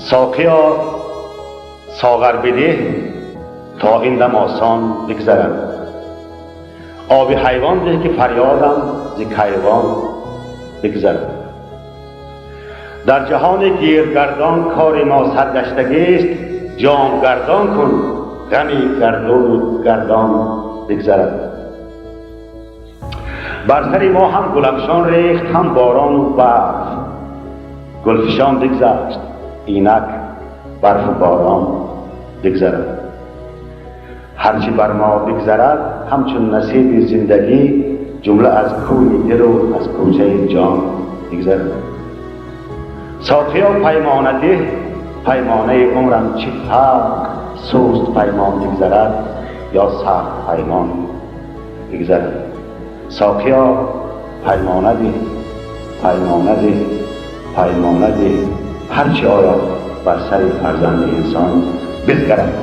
ساقیا ساغر بده تا این دم آسان بگذرد. آب حیوان ده که فریادم ز کیوان بگذرد. در جهان گیرگردان کار ما سرگشتگی است، جام گردان کن غمی گردون گردان بگذرد. بر سر ما هم گلفشان ریخت، هم باران و برف، گلفشان بگذشت اینک برف و باران بگذرد. هرچی بر ما بگذرد همچون نصیب زندگی، جمله از کوی دل و از کوچه جان بگذرد. ساقیا پیمانه ده، پیمانه عمرم چه فرق، سست پیمان بگذرد یا سخت پیمان بگذرد. ساقیا پیمانه ده، پیمانه ده، پیمانه ده، هرچی آید بر سر فرزند انسان بگذرد.